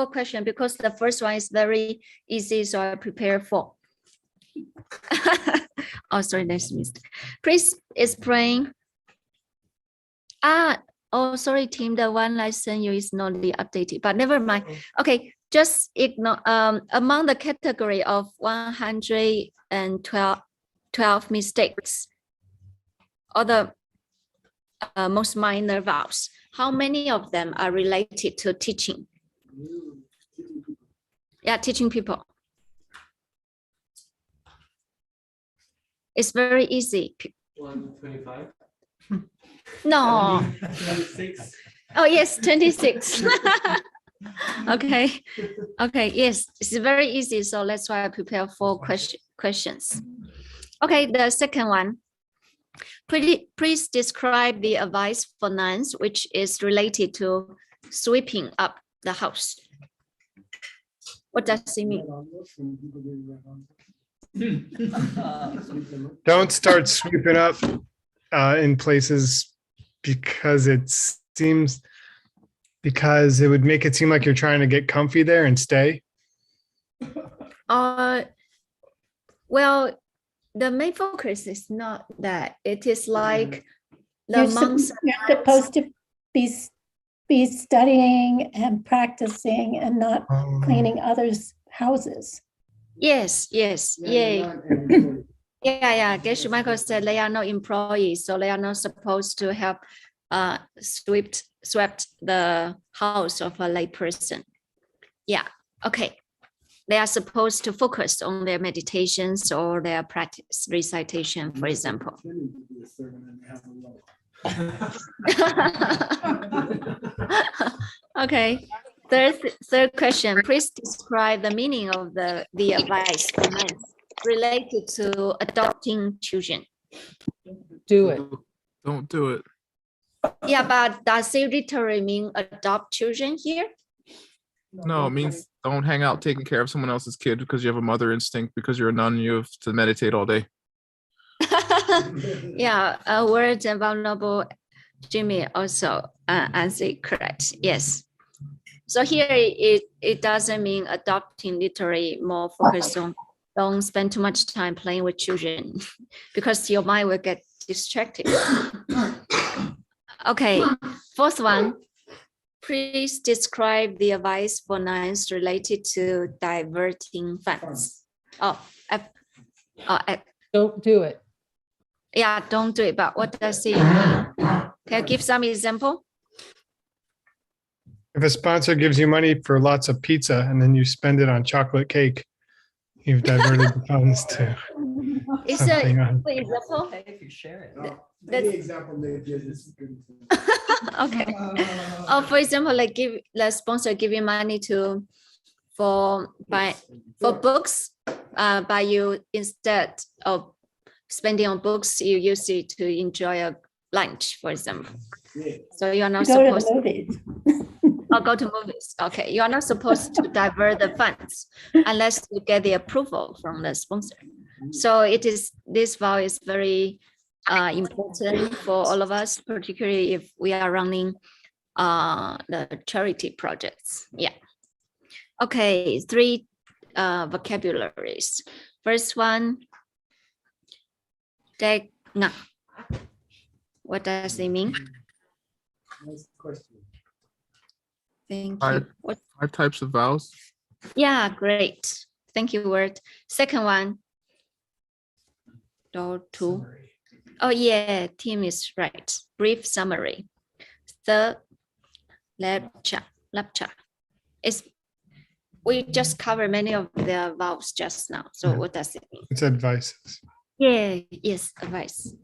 question because the first one is very easy, so I prepare 4. Oh, sorry, that's missed. Please explain. Oh, sorry, Tim. The one I sent you is not the updated, but never mind. Okay, just ignore. Among the category of 112 mistakes, or the most minor vowels, how many of them are related to teaching? Yeah, teaching people. It's very easy. 125. No. 26. Oh, yes, 26. Okay. Okay, yes, it's very easy. So that's why I prepare 4 questions. Okay, the second one. Please describe the advice for nuns, which is related to sweeping up the house. What does it mean? Don't start sweeping up in places because it would make it seem like you're trying to get comfy there and stay. Well, the main focus is not that. It is like the monks. You're supposed to be studying and practicing and not cleaning others' houses. Yes, yeah. Geshe Michael said they are not employees, so they are not supposed to help swept the house of a lay person. Yeah, okay. They are supposed to focus on their meditations or their practice recitation, for example. Okay. Third question. Please describe the meaning of the advice related to adopting children. Do it. Don't do it. Yeah, but does it literally mean adopt children here? No, it means don't hang out taking care of someone else's kid because you have a mother instinct because you're a nun and you have to meditate all day. Yeah, word and vulnerable Jimmy also answered correct. Yes. So here it doesn't mean adopting, literally more focused on don't spend too much time playing with children because your mind will get distracted. Okay, fourth one. Please describe the advice for nuns related to diverting funds. Don't do it. Yeah, don't do it. But what does it mean? Can you give some example? If a sponsor gives you money for lots of pizza and then you spend it on chocolate cake, you've diverted the funds to It's something a else. for example. If you share it. That's- example maybe is good. Okay. Or for example, like give the sponsor giving money for books, but you instead of spending on books, you use it to enjoy a lunch, for example. So you are not Go to the supposed movies. or go to movies. Okay, you are not supposed to divert the funds unless you get the approval from the sponsor. So this vow is very important for all of us, particularly if we are running the charity projects. Yeah. Okay, 3 vocabularies. First one, degna. What does it mean? Nice question. Thank Five. you. What? 5 types of vowels. Yeah, great. Thank you, Word. Second one, two. Oh yeah, Tim is right. Brief summary. Third, lecture. We just covered many of the vowels just now. So what does it mean? It's advices. Yeah, yes, advice.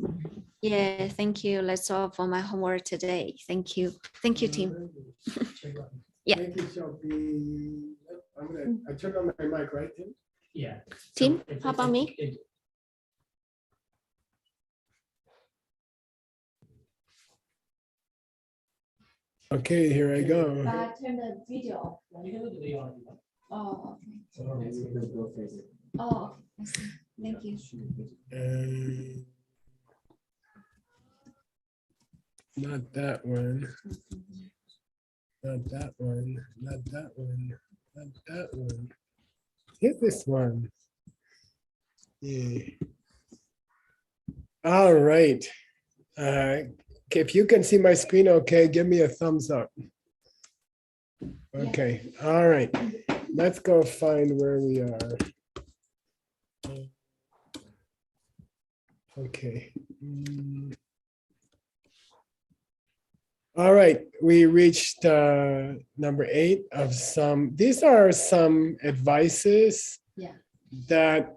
Yeah, thank you. That's all for my homework today. Thank you. Thank you, Tim. Yeah. Thank you, Sophie. I turned on my mic, right, Tim? Yeah. Tim, how about me? Okay, here I go. Turn the video off. Oh, okay. Oh, I see. Thank you. Not that one. Not that one, not that one, not that one. Here's this one. Yeah. All right. Okay, if you can see my screen, okay, give me a thumbs up. Okay, all right. Let's go find where we are. Okay. All right, we reached number 8 of some. These are some advices Yeah. that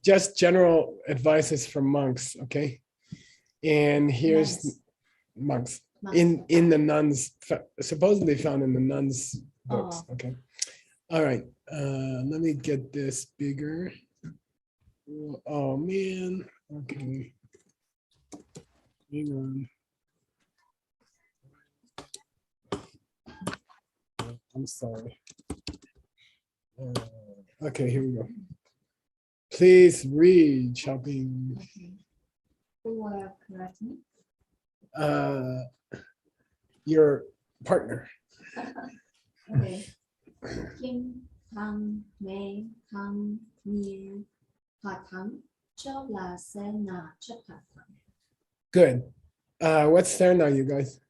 just general advices from monks. Okay, and here's monks in the nuns, supposedly found in the nuns books. Okay, all right. Let me get this bigger. Oh man. Okay. Hang on. I'm sorry. Okay, here we go. Please read shopping. Who will correct me? Your partner. Okay. Kim Thang Mei Thang Nie Patang Cho La Sena Chapatang. Good. What's there now, you guys?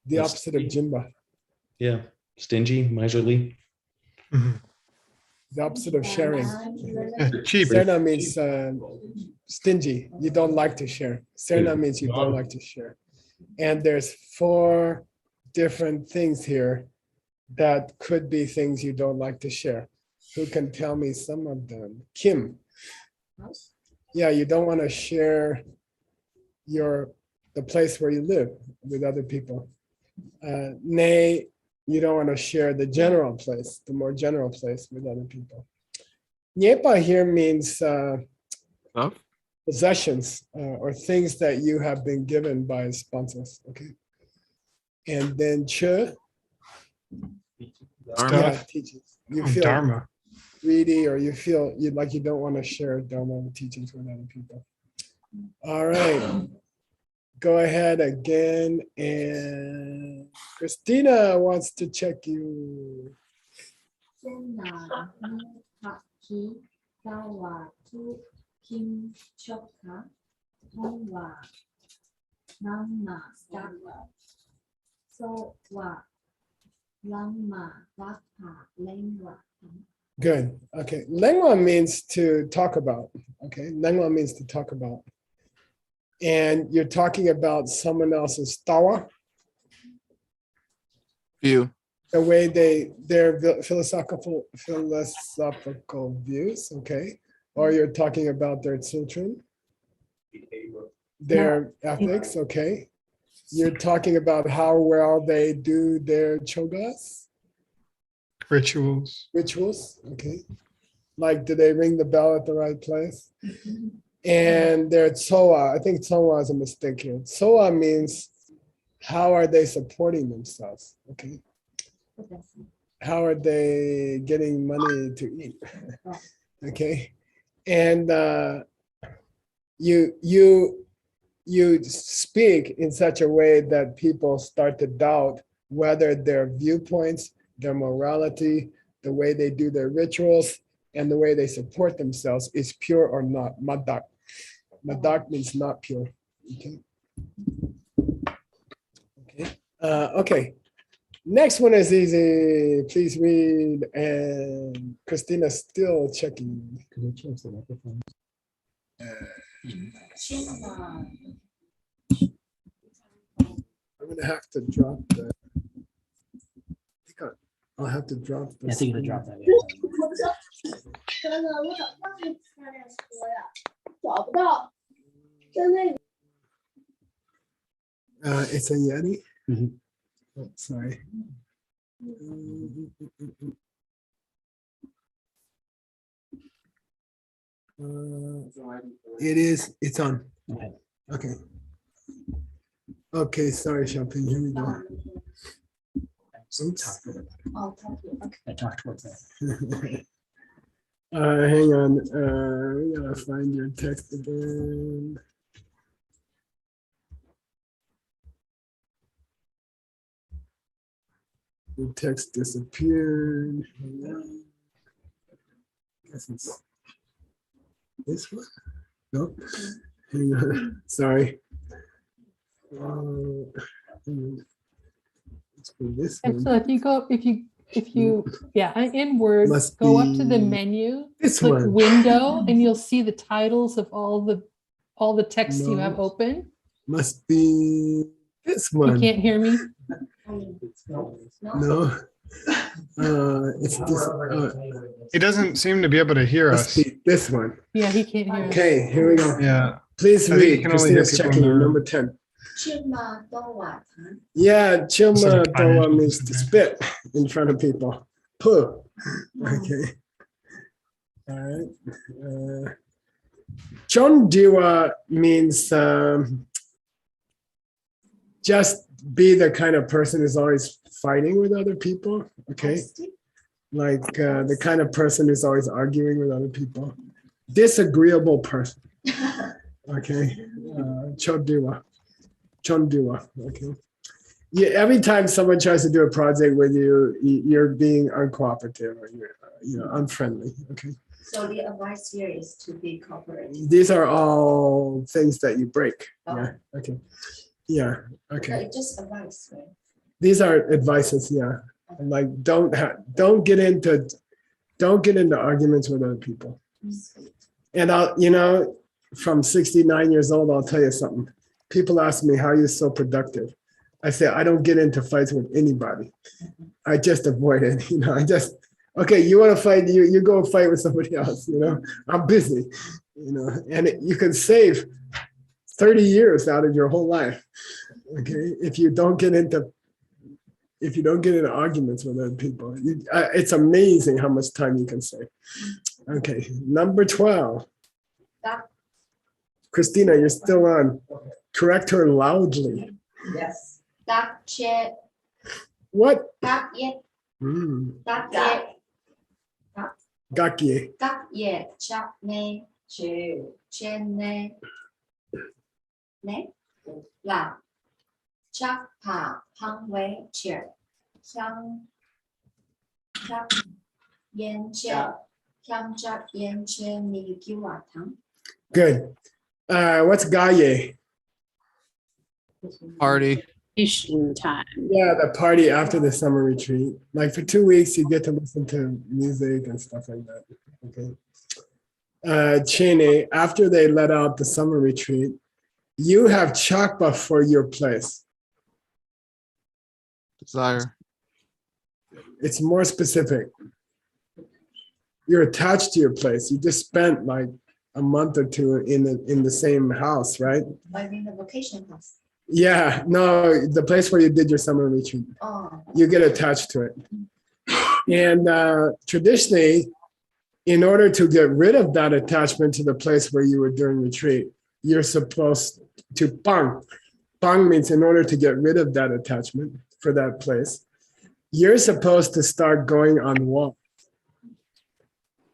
The opposite of Jimba. Yeah, stingy, miserly. The opposite of sharing. Cheap. Serna means stingy. You don't like to share. Serna means you don't like to share. And there's 4 different things here that could be things you don't like to share. Who can tell me some of them? Kim. Yeah, you don't want to share the place where you live with other people. Nay, you don't want to share the general place, the more general place with other people. Nyepa here means Stuff? possessions or things that you have been given by sponsors. Okay. And then che, Dharma. yeah, teachings. You Oh, feel Dharma. greedy or you feel you don't want to share Dharma teachings with other people. All right. Go ahead again, and Christina wants to check you. Sena Ni Paki Tawa Tu Kim Choka Hongwa Nangma Staka So Wa Langma Daka Lengwa. Good. Okay. Lengwa means to talk about. Okay. Lengwa means to talk about. And you're talking about someone else's tawa, View. the way their philosophical views, okay? Or you're talking about their children, their ethics, okay? You're talking about how well they do their chogas, Rituals. okay? Like, do they ring the bell at the right place? And their tsoa, I think tsoa is a mistake here. Tsoa means how are they supporting themselves, okay? How are they getting money to eat? Okay. And you speak in such a way that people start to doubt whether their viewpoints, their morality, the way they do their rituals, and the way they support themselves is pure or not. Madak. Madak means not pure. Okay. Okay. Okay. Next one is easy. Please read. And Christina's still checking. Could we change the microphone? I'm gonna have to drop the. I'll have to drop the. I think you screen. drop that. It's a Yeti. Mhm. Oh, sorry. It is. It's on. Okay. Okay. Okay. Sorry, Champagne. Here we go. Oops. I talked about that. Hang on. We gotta find your text again. The text disappeared. Guess it's this one. Nope. Hang on. Sorry. Let's put this And one. so if you, yeah, in Word, Must go up to the be menu, this click one. Window, and you'll see the titles of all the text you have No. open. Must be this You one. can't hear me? No. It's this. He doesn't seem to be able to hear Must us. be this one. Yeah, he can't hear us. Okay, here we go. Yeah. Please I think you read. can only hear Christina's people in checking the you. room. Number 10. Chima Dowa. Yeah, chilma Some doa financial means to spit in front of people. Puh. Okay. All right. Chondiwa means just be the kind of person who's always fighting with other people. Okay. Like the kind of person who's always arguing with other people. Disagreeable person. Okay. Chondiwa. Chondiwa. Okay. Yeah, every time someone tries to do a project with you, you're being uncooperative or you're unfriendly. Okay. So the advice here is to be cooperative. These are all things that you break. Oh. Yeah. Okay. Yeah. But Okay. it's just advice, right? These are advices. Yeah. Like don't get into arguments with other people. And I'll from 69 years old, I'll tell you something. People ask me how you're so productive. I say I don't get into fights with anybody. I just avoid it. Okay, you want to fight, you go fight with somebody else. I'm busy. And you can save 30 years out of your whole life. Okay, if you don't get into arguments with other people, it's amazing how much time you can save. Okay, number 12. Christina, you're still on. Correct her loudly. Yes. Dak che, What? dak ye, Mm. dak ye, Gakye. dak ye, chak ne, chen ne, la, chak pa, hang wei, che, hyang, chak, yen che, hyang chak, yen che, ni kiwa tang. Good. What's Gaye? Party. Time. Yeah, the party after the summer retreat. Like for 2 weeks, you get to listen to music and stuff like that. Okay. Chene, after they let out the summer retreat, you have chakpa for your place. Desire. It's more specific. You're attached to your place. You just spent like a month or two in the same house, right? I mean the vacation house. Yeah, no, the place where you did your summer retreat. Oh. You get attached to it. And traditionally, in order to get rid of that attachment to the place where you were doing retreat, you're supposed to pang. Pang means in order to get rid of that attachment for that place, you're supposed to start going on walks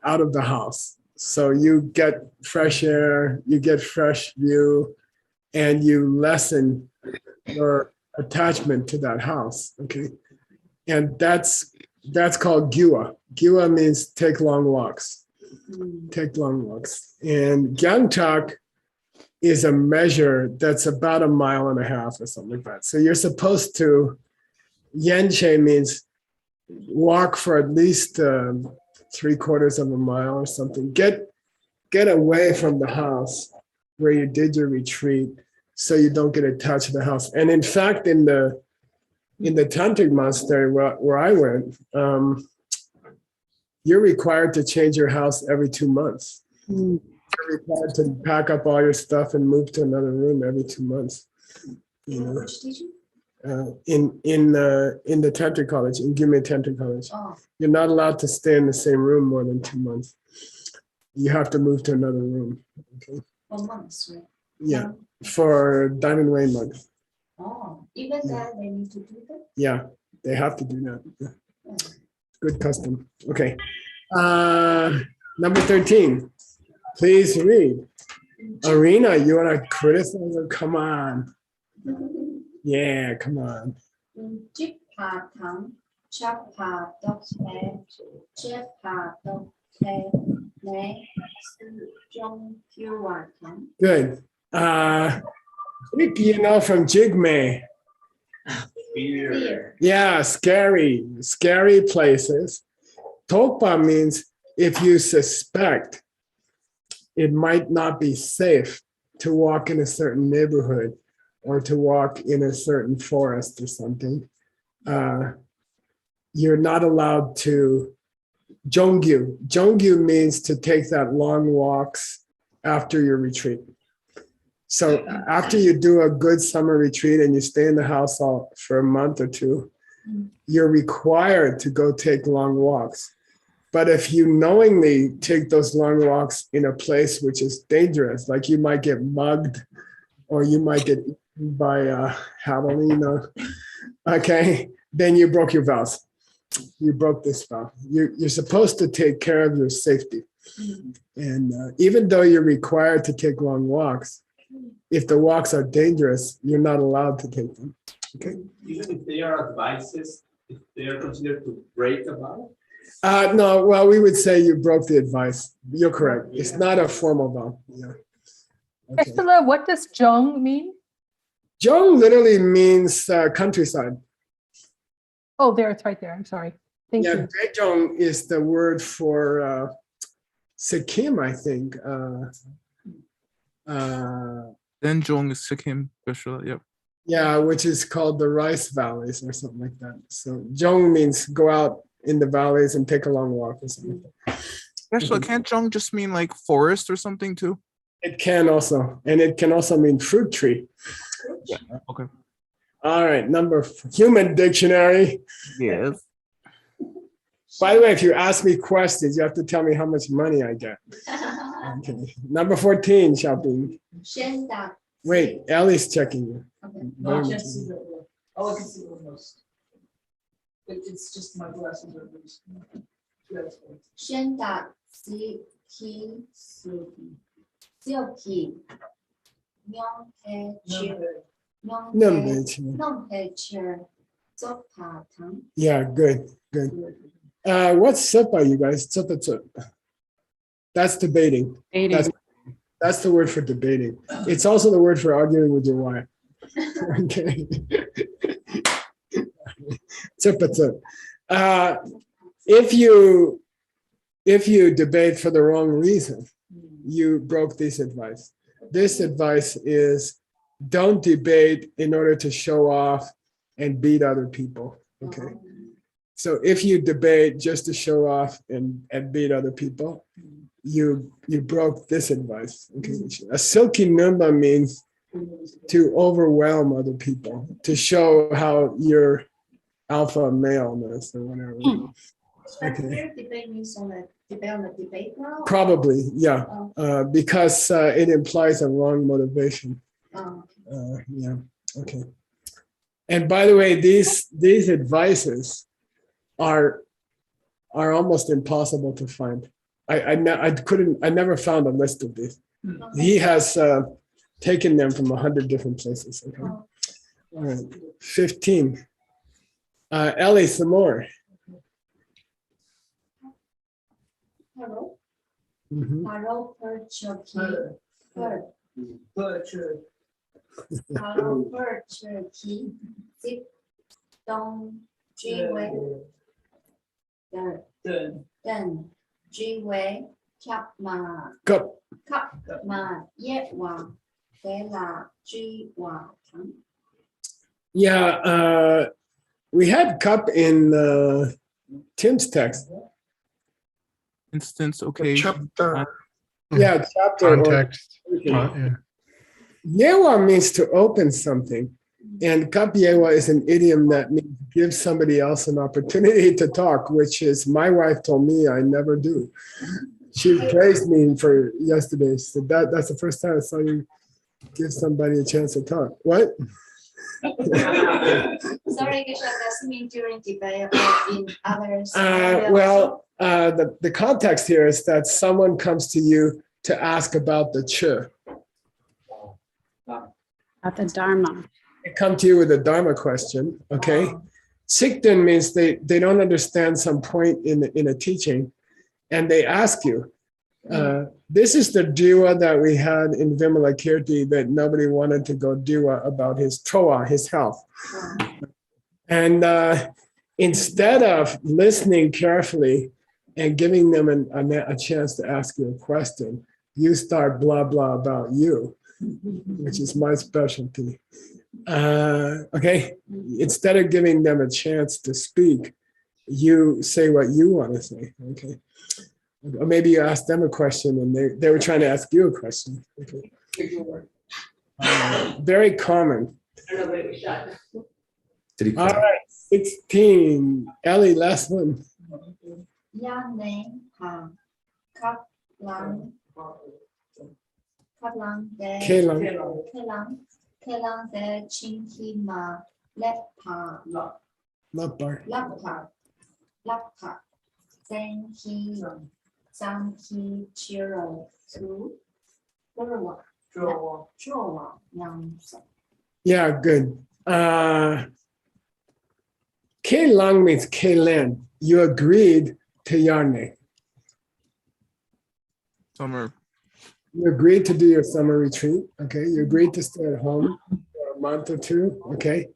out of the house. So you get fresh air, you get fresh view, and you lessen your attachment to that house. Okay. And that's called gyua. Gyua means take long walks. Take long walks. And gyangchak is a measure that's about 1.5 miles or something like that. So you're supposed to, yenche means walk for at least 3/4 of a mile or something. Get away from the house where you did your retreat so you don't get attached to the house. And in fact, in the tantric monastery where I went, you're required to change your house every 2 months. You're required to pack up all your stuff and move to another room every 2 months. Which teaching? In the tantric college, in Gyume Tantric College, Oh. you're not allowed to stay in the same room more than 2 months. You have to move to another room. Okay. For months, right? Yeah, for Diamond Way monks. Oh, even that they need to do that? Yeah, they have to do that. Yeah. Good custom. Okay. Number 13. Please read. Arena, you want to criticize her? Come on. Yeah, come on. Jip pa tang, Chapa doctor, Chapa doctor, ne, Zhou Q1. Good. You know from Jigme. Fear. Yeah, scary places. Tokpa means if you suspect it might not be safe to walk in a certain neighborhood or to walk in a certain forest or something, you're not allowed to Jongyu. Jongyu means to take that long walks after your retreat. So after you do a good summer retreat and you stay in the house for a month or two, you're required to go take long walks. But if you knowingly take those long walks in a place which is dangerous, like you might get mugged or you might get eaten by a javelina, okay, then you broke your vows. You broke this vow. You're supposed to take care of your safety. And even though you're required to take long walks, if the walks are dangerous, you're not allowed to take them. Okay. Even if they are advices, if they are considered to break a vow? No, well, we would say you broke the advice. You're correct. It's not a formal vow. Yeah. Okay. Ursula, what does Zhong mean? Zhou literally means countryside. Oh, there, it's right there. I'm sorry. Thank Yeah, you. Daejong is the word for Sikkim, I think. Then Jong is Sikkim, Ursula. Yep. Yeah, which is called the rice valleys or something like that. So Zhong means go out in the valleys and take a long walk or something like that. Ursula, can't Jong just mean like forest or something too? It can also, and it can also mean fruit tree. Yeah. Okay. All right, human dictionary. Yes. By the way, if you ask me questions, you have to tell me how much money I get. Okay. Number 14, Xiaoping. Wait, Ellie's checking you. No, I can't see that well. All I can see are most. It's just my glasses are loose. Yeah, that's fine. 宣达西提silky 娘黑吃 娘黑吃 sopa 糖 Yeah, good. What's supa, you guys? Supa. That's debating. That's the word for debating. It's also the word for arguing with your wife. Okay. Supa. If you debate for the wrong reason, you broke this advice. This advice is don't debate in order to show off and beat other people. Okay. So if you debate just to show off and beat other people, you broke this advice. Okay. A silky numba means to overwhelm other people, to show how you're alpha maleness or whatever. Okay. debate means on the debate ground. Probably, yeah, because it implies a wrong motivation. Yeah, okay. And by the way, these advices are almost impossible to find. I never found a list of these. He has taken them from 100 different places. Okay. All right, 15. Ellie, some more. Hello. Mhm. Hello, Perchuki. Butcher. Hello, Perchuki. Zip Dong Jiwei. Then Jiwei Kap Ma Go. Kap Ma Ye Wa De La Ji Wa Tang. Yeah, we had cup in Tim's text. Instance, okay. Chapter. Yeah, chapter. Context. Or, Yeah. Yewa means to open something. And kap yewa is an idiom that means give somebody else an opportunity to talk, which is my wife told me I never do. She praised me for yesterday. She said that's the first time I saw you give somebody a chance to talk. What? Sorry, Geshe, does it mean during debate or in other scenarios? Well, the context here is that someone comes to you to ask about the Che. About the Dharma. They come to you with a Dharma question, okay? Sikden means they don't understand some point in a teaching, and they ask you. This is the diwa that we had in Vimalakirti that nobody wanted to go diwa about his toa, his health. And instead of listening carefully and giving them a chance to ask you a question, you start blah, blah about you, which is my specialty. Okay, instead of giving them a chance to speak, you say what you want to say, okay? Or maybe you ask them a question and they were trying to ask you a question. Okay. Very common. Did he All right, 16. Ellie, last one. Yang name Kap Lang de Kelang. Kelang de Chinki Ma Lepa Lapar. Then he Chiro to Yeah, good. Kelang means Kelan. You agreed to Yarne. Summer. You agreed to do your summer retreat. Okay. You agreed to stay at home for a month or two. Okay.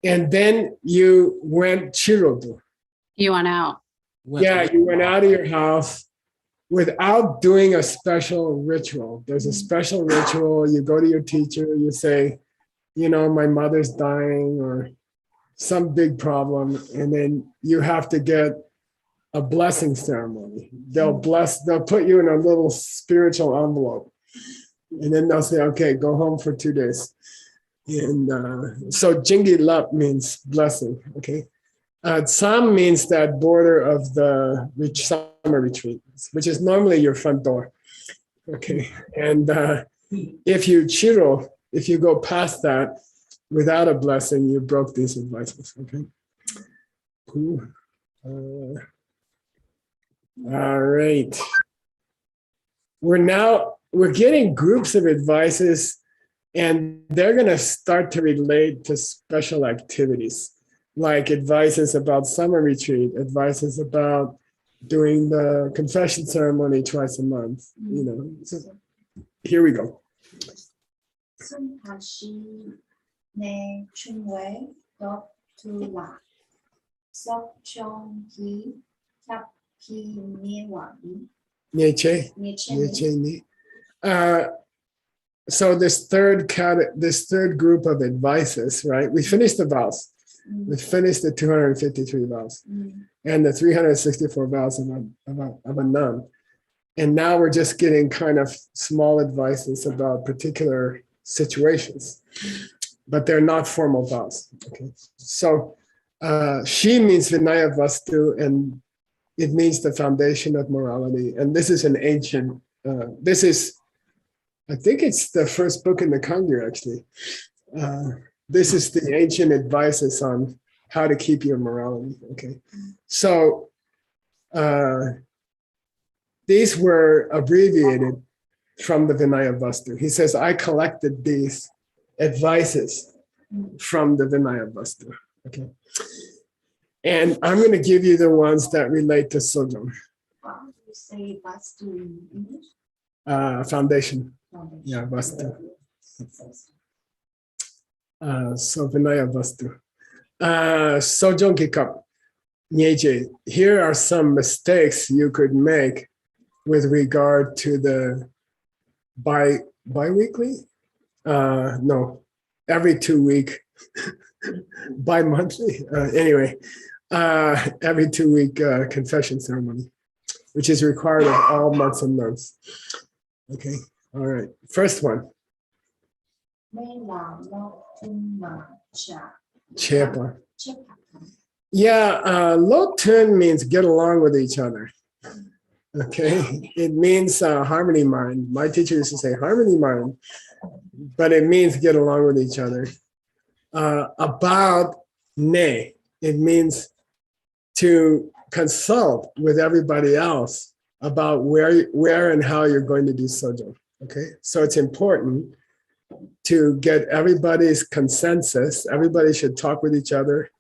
And then you went Chirodu. You went out. Yeah, you went out of your house without doing a special ritual. There's a special ritual. You go to your teacher, you say, you know, my mother's dying or some big problem. And then you have to get a blessing ceremony. They'll put you in a little spiritual envelope. And then they'll say, okay, go home for 2 days. And so Jingi Lup means blessing, okay? Tsam means that border of the summer retreat, which is normally your front door, okay? And if you go past that without a blessing, you broke these advices, okay? Cool. All right. We're getting groups of advices, and they're going to start to relate to special activities, like advices about summer retreat, advices about doing the confession ceremony twice a month, you know. So here we go. So this third group of advices, right? We finished the vows. We finished the 253 vows and the 364 vows of a nun. And now we're just getting kind of small advices about particular situations, but they're not formal vows. Okay. So she means Vinaya Vastu, and it means the foundation of morality. And this is an ancient, I think it's the first book in the Kangyur, actually. This is the ancient advices on how to keep your morality, okay? So these were abbreviated from the Vinaya Vastu. He says, I collected these advices from the Vinaya Vastu, okay? And I'm going to give you the ones that relate to Sojong. you say Vastu in English? Foundation. Yeah, Vastu. So Vinaya Vastu. Sojong Kikap. Nyeje. Here are some mistakes you could make with regard to the bi-weekly? No, every 2 week. Bi-monthly. Anyway, every 2 week confession ceremony, which is required of all months and nuns. Okay, all right. First one. Chepa. Yeah, Lotun means get along with each other. Okay, it means harmony mind. My teacher used to say harmony mind, but it means get along with each other. About ne, it means to consult with everybody else about where and how you're going to do sojo. Okay, so it's important to get everybody's consensus. Everybody should talk with each other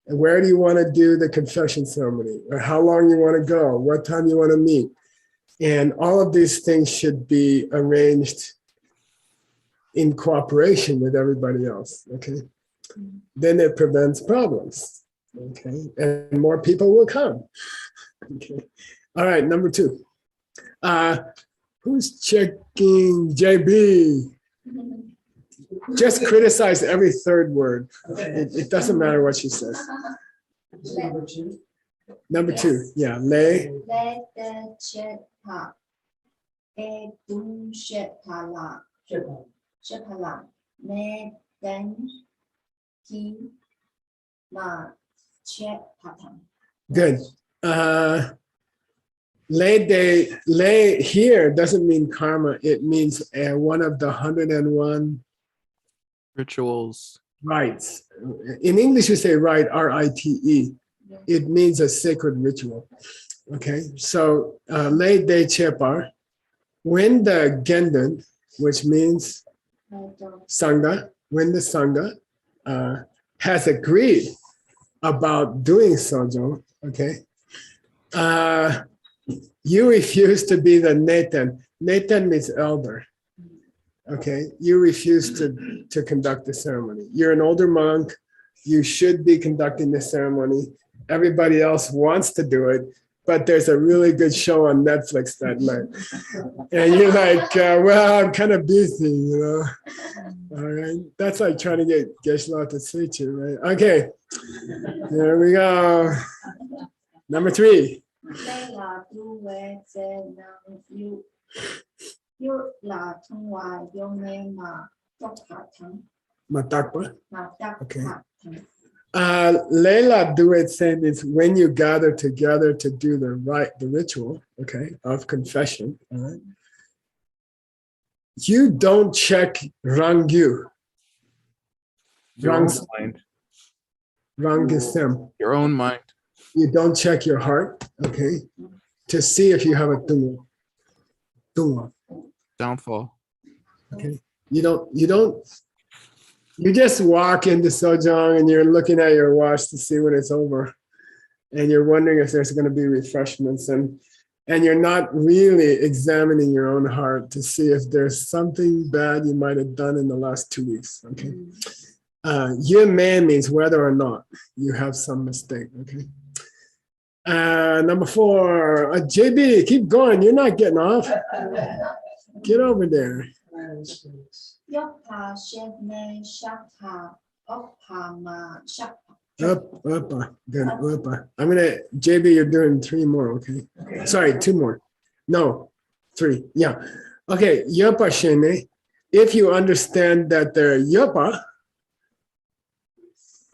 And where do you want to do the confession ceremony? Or how long you want to go? What time you want to meet? And all of these things should be arranged in cooperation with everybody else, okay? Then it prevents problems, okay? And more people will come, okay? All right, number 2. Who's checking? JB. Just criticize every third word. It doesn't matter what she says. Number 2. Number 2, yeah, lay. Let the chepa e dum shepala me den ki ma chepatam. Good. Lay here doesn't mean karma. It means one of the 101 Rituals. rites. In English, we say rite, R-I-T-E. It means a sacred ritual. Okay, so lay de chepar, when the Gendon, which means Sangha, when the Sangha has agreed about doing sojo, okay, you refuse to be the Neten. Neten means elder. Okay, you refuse to conduct the ceremony. You're an older monk. You should be conducting the ceremony. Everybody else wants to do it, but there's a really good show on Netflix that night. And you're like, well, I'm kind of busy, you know. All right, that's like trying to get Geshe-la to teach you, right? Okay, there we go. Number 3. Matakpa. Okay. Leila Duet said is when you gather together to do the ritual, okay, of confession. All right. You don't check Rangyu. Your own mind. Rangisem. Your own mind. You don't check your heart, okay, to see if you have a tungwa. Downfall. Okay. You just walk into Sojong and you're looking at your watch to see when it's over. And you're wondering if there's going to be refreshments. And you're not really examining your own heart to see if there's something bad you might have done in the last 2 weeks. Okay. Yun man means whether or not you have some mistake. Okay. Number 4, JB, keep going. You're not getting off. Get over there. Yopa shevne shakha opama shakha. Good. I'm gonna, JB, you're doing 3 more, okay? Sorry, 2 more. No, 3. Yeah. Okay, yopa shene. If you understand that they're yopa,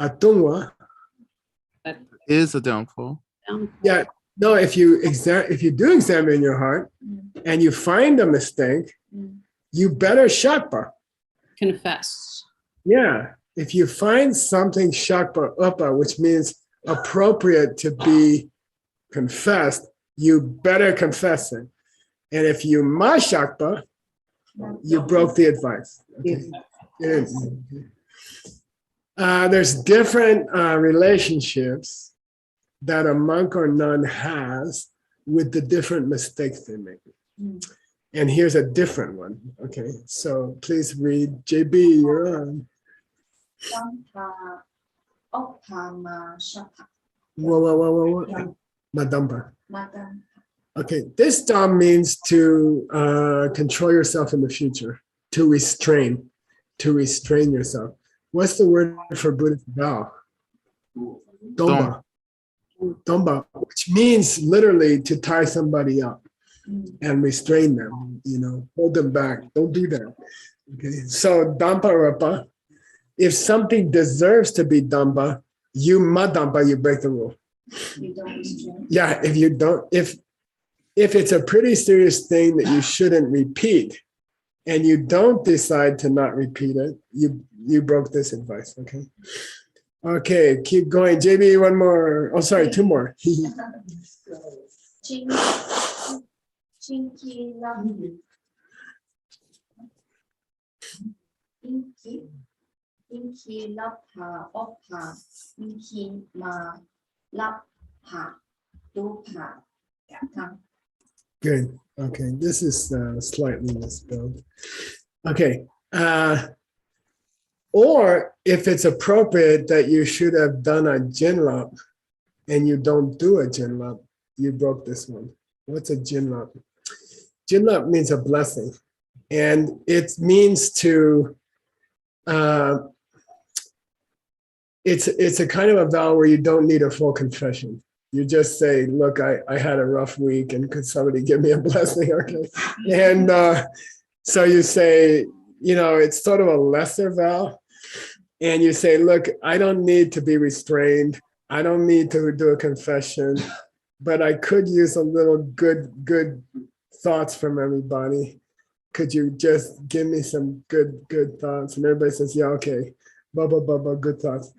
atungwa Is a downfall. Yeah. No, if you do examine your heart and you find a mistake, you better shakpa. Confess. Yeah. If you find something shakpa uppa, which means appropriate to be confessed, you better confess it. And if you ma shakpa, you broke the advice. Okay. There's different relationships that a monk or nun has with the different mistakes they make. And here's a different one. Okay, so please read. JB, you're on. Whoa. Madampa. Okay, this dam means to control yourself in the future, to restrain yourself. What's the word for Buddhist vow? Domba, which means literally to tie somebody up and restrain them, hold them back. Don't do that. Okay, so dampa rapa, if something deserves to be damba, you madampa, you break the rule. Yeah, if you don't, if it's a pretty serious thing that you shouldn't repeat, and you don't decide to not repeat it, you broke this advice. Okay. Okay, keep going. JB, 1 more. Oh, sorry, 2 more. in ki lap pa op pa in ki ma lap pa do pa tam. Good. Okay, this is slightly misspelled. Okay. Or if it's appropriate that you should have done a jinlap and you don't do a jinlap, you broke this one. What's a jinlap? Jinlap means a blessing, and it means to. It's a kind of a vow where you don't need a full confession. You just say, look, I had a rough week and could somebody give me a blessing? Okay. And so you say, it's sort of a lesser vow. And you say, look, I don't need to be restrained. I don't need to do a confession, but I could use a little good thoughts from everybody. Could you just give me some good thoughts? And everybody says, yeah, okay. Blah, blah, blah, blah, good thoughts.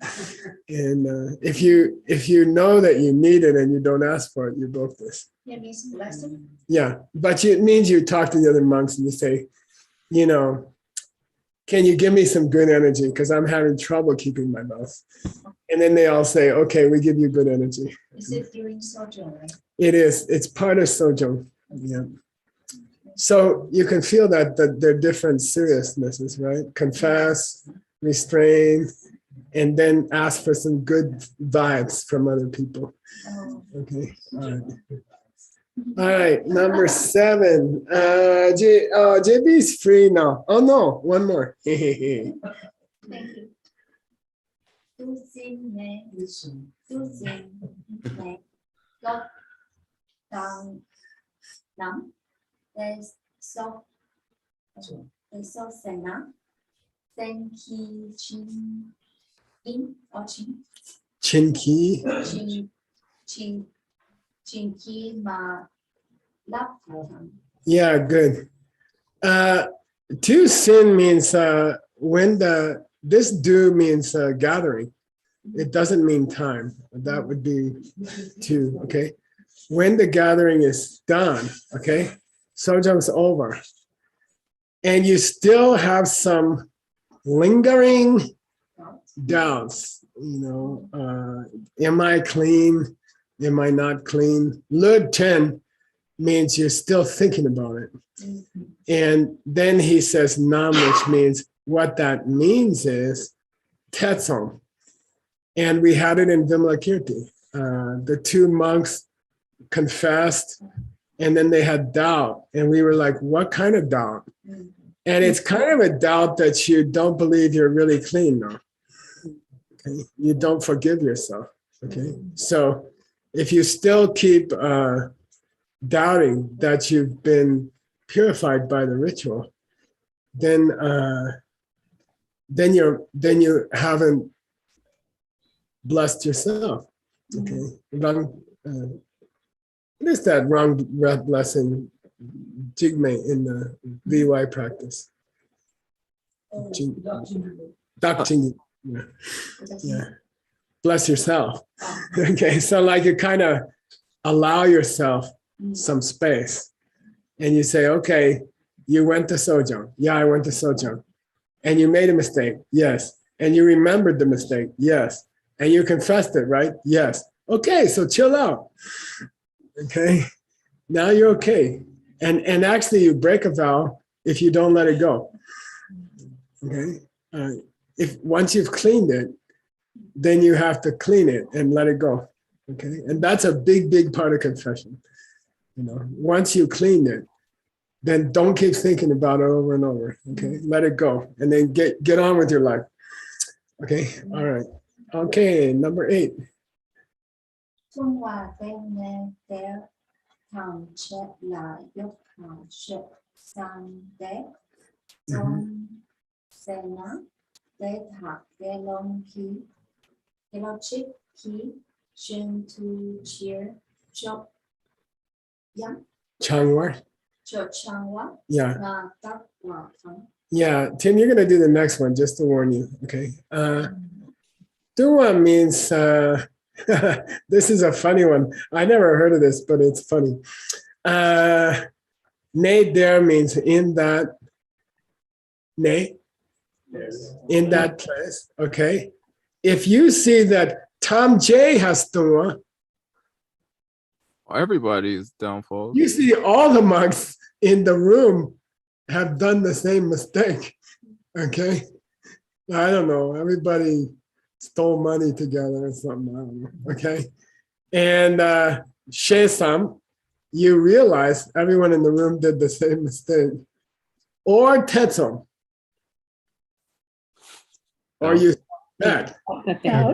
And if you know that you need it and you don't ask for it, you broke this. It means blessing. Yeah, but it means you talk to the other monks and you say, can you give me some good energy? Because I'm having trouble keeping my vows. And then they all say, okay, we give you good energy. Is it during sojourn, right? It is. It's part of sojourn. Yeah. So you can feel that they're different seriousnesses, right? Confess, restrain, and then ask for some good vibes from other people. Okay. All right. All right. Number 7. JB is free now. Oh no, one more. Thank you. Tu xin ne, lót tang nắm, để so sena, sen ki chin in or chin Chinky. chin ki ma lap tam. Yeah, good. To sin means when this do means gathering. It doesn't mean time. That would be to, okay? When the gathering is done, okay? Sojang's over. And you still have some lingering doubts, am I clean? Am I not clean? Lud 10 means you're still thinking about it. And then he says nam, which means what that means is tetsong. And we had it in Vimalakirti. The 2 monks confessed and then they had doubt. And we were like, what kind of doubt? And it's kind of a doubt that you don't believe you're really clean now. Okay? You don't forgive yourself. Okay. So if you still keep doubting that you've been purified by the ritual, then you haven't blessed yourself. Okay. What is that wrong blessing? Jigme in the VY practice. Dakjing. Yeah. Bless yourself. Okay, so like you kind of allow yourself some space and you say, okay, you went to Sojang. Yeah, I went to Sojang. And you made a mistake. Yes. And you remembered the mistake. Yes. And you confessed it, right? Yes. Okay, so chill out. Okay. Now you're okay. And actually you break a vow if you don't let it go. Okay. If once you've cleaned it, then you have to clean it and let it go. Okay. And that's a big part of confession. Once you clean it, then don't keep thinking about it over and over. Okay. Let it go. And then get on with your life. Okay. All right. Okay. Number 8. Trung Hoa tên nên téo thằng chết là dốc thằng chết sang tế trong xe ná tế thạc tế long khí tế lo chích khí chuyên tu cheer chọc yắm Changwar. chọc chang hoa Yeah. và tắc hòa thắng. Yeah. Tim, you're going to do the next one just to warn you. Okay. Duwa means, this is a funny one. I never heard of this, but it's funny. Ne there means in that. Ne. in that place, okay? If you see that Tom J has Dongwa, Everybody's downfall. you see all the monks in the room have done the same mistake, okay? I don't know, everybody stole money together or something, I don't know, okay? And Shesam, you realize everyone in the room did the same mistake. Or Tetsun, or you suspect.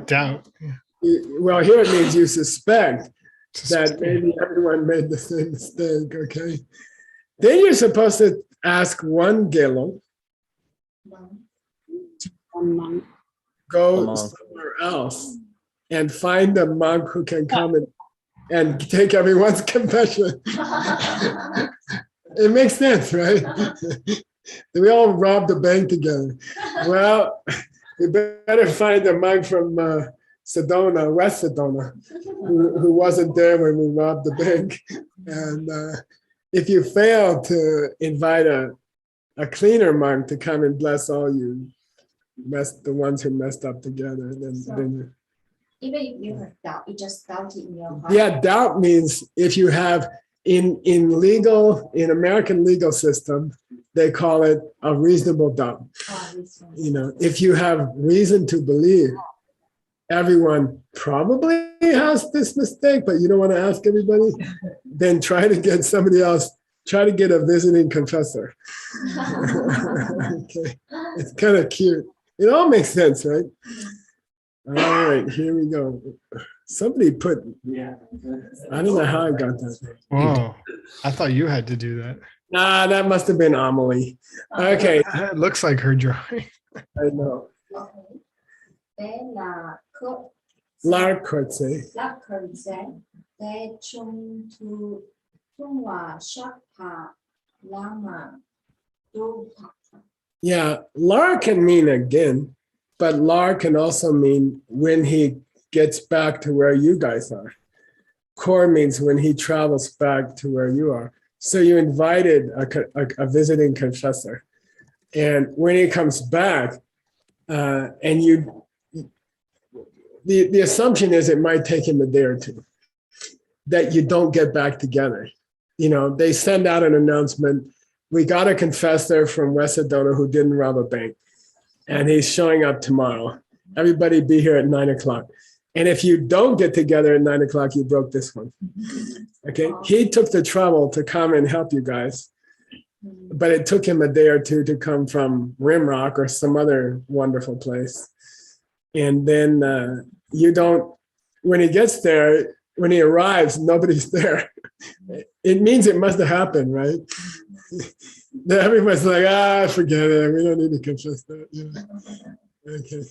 Doubt. Well, here it means you suspect that maybe everyone made the same mistake, okay? Then you're supposed to ask one Gelo, go somewhere else and find a monk who can come and take everyone's confession. It makes sense, right? We all robbed the bank together. Well, we better find a monk from Sedona, West Sedona, who wasn't there when we robbed the bank. And if you fail to invite a cleaner monk to come and bless all you, the ones who messed up together, then Even if you have doubt, you just doubt it in your heart. yeah, doubt means if you have in American legal system, they call it a reasonable doubt. You know, if you have reason to believe everyone probably has this mistake, but you don't want to ask everybody, then try to get somebody else, try to get a visiting confessor. Okay, it's kind of cute. It all makes sense, right? All right, here we go. Somebody put, I don't know how I got that. Whoa, I thought you had to do that. Nah, that must have been Amelie. Okay, It looks like her drawing. I know. Okay. Thế là cốt Larkotse. lạc khởi sẽ để chung thu trung hòa sắc hạ lama tu thạc. Yeah, Lar can mean again, but Lar can also mean when he gets back to where you guys are. Kor means when he travels back to where you are. So you invited a visiting confessor. And when he comes back, and the assumption is it might take him a day or two, that you don't get back together. You know, they send out an announcement. We got a confessor from West Sedona who didn't rob a bank, and he's showing up tomorrow. Everybody be here at 9 o'clock. And if you don't get together at 9 o'clock, you broke this one. Okay. He took the trouble to come and help you guys, but it took him a day or two to come from Rimrock or some other wonderful place. And then when he gets there, when he arrives, nobody's there. It means it must have happened, right? Everybody's like, forget it. We don't need to confess that. Yeah. Okay.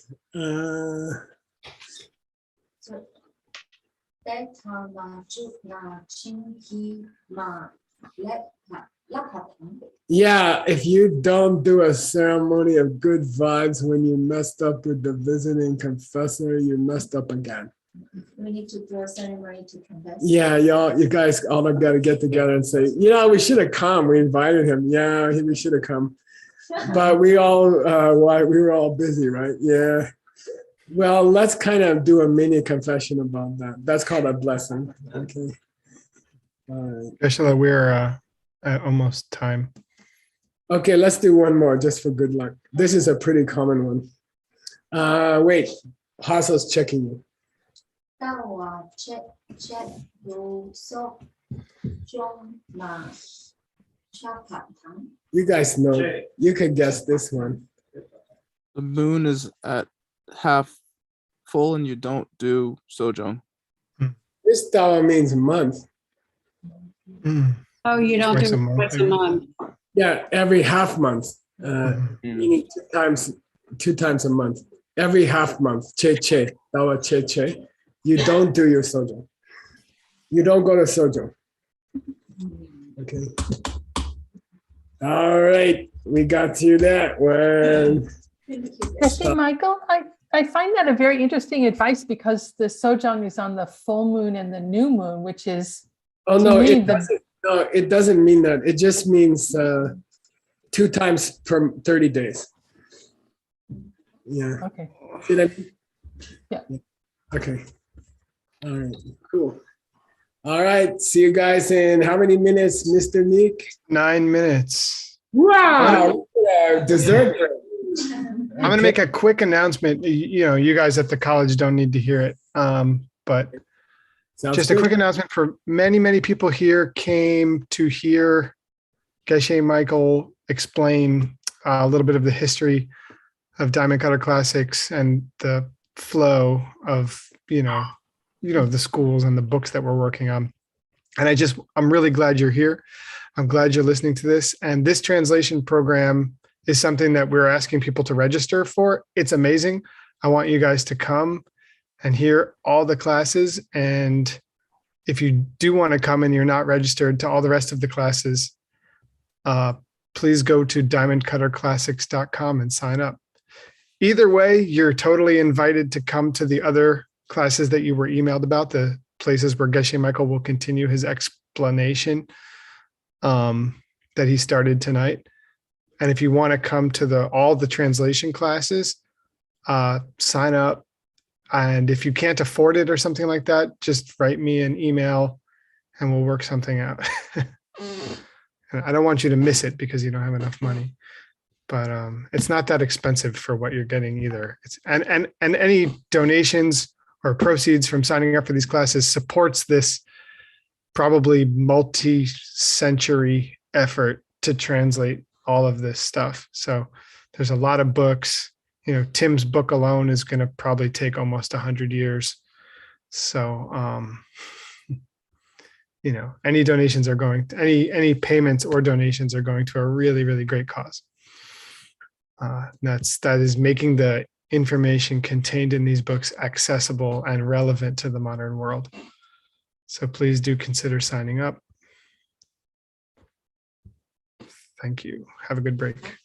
So that time chúc là chính khí mà lắc hạt thắng. Yeah, if you don't do a ceremony of good vibes when you messed up with the visiting confessor, you messed up again. We need to do a ceremony to confess. Yeah, you guys all have got to get together and say, we should have come. We invited him. Yeah, we should have come. But we were all busy, right? Yeah. Well, let's kind of do a mini confession about that. That's called a blessing. Okay. All right. Especially we're at almost time. Okay, let's do one more just for good luck. This is a pretty common one. Wait, Hasel's checking you. Tao check đủ số trong mà chắc hạt thắng. You guys know, you can guess this one. The moon is at half full and you don't do sojong. This dawa means month. Oh, you don't Twice do a month, twice a month. Yeah, every half month, meaning two times a month. Every half month, che, dawa che. You don't do your sojo. You don't go to sojo. Okay. All right, we got through that one. I think, Michael, I find that a very interesting advice because the sojong is on the full moon and the new moon, which is it doesn't mean that. It just means 2 times per 30 days. Yeah. Okay. See what I mean? Yeah. Okay. All right. Cool. All right. See you guys in how many minutes, Mr. Nick? 9 minutes. Wow. Dessert break. I'm going to make a quick announcement. You know, you guys at the college don't need to hear it. But Sounds just good. a quick announcement for many, many people here came to hear Geshe Michael explain a little bit of the history of Diamond Cutter Classics and the flow of, the schools and the books that we're working on. And I'm really glad you're here. I'm glad you're listening to this. And this translation program is something that we're asking people to register for. It's amazing. I want you guys to come and hear all the classes. And if you do want to come and you're not registered to all the rest of the classes, please go to diamondcutterclassics.com and sign up. Either way, you're totally invited to come to the other classes that you were emailed about, the places where Geshe Michael will continue his explanation that he started tonight. And if you want to come to all the translation classes, sign up. And if you can't afford it or something like that, just write me an email and we'll work something out. I don't want you to miss it because you don't have enough money, but it's not that expensive for what you're getting either. And any donations or proceeds from signing up for these classes supports this probably multi-century effort to translate all of this stuff. So there's a lot of books. Tim's book alone is going to probably take almost 100 years. So, any donations are any payments or donations are going to a really, really great cause. That is making the information contained in these books accessible and relevant to the modern world. So please do consider signing up. Thank you. Have a good break.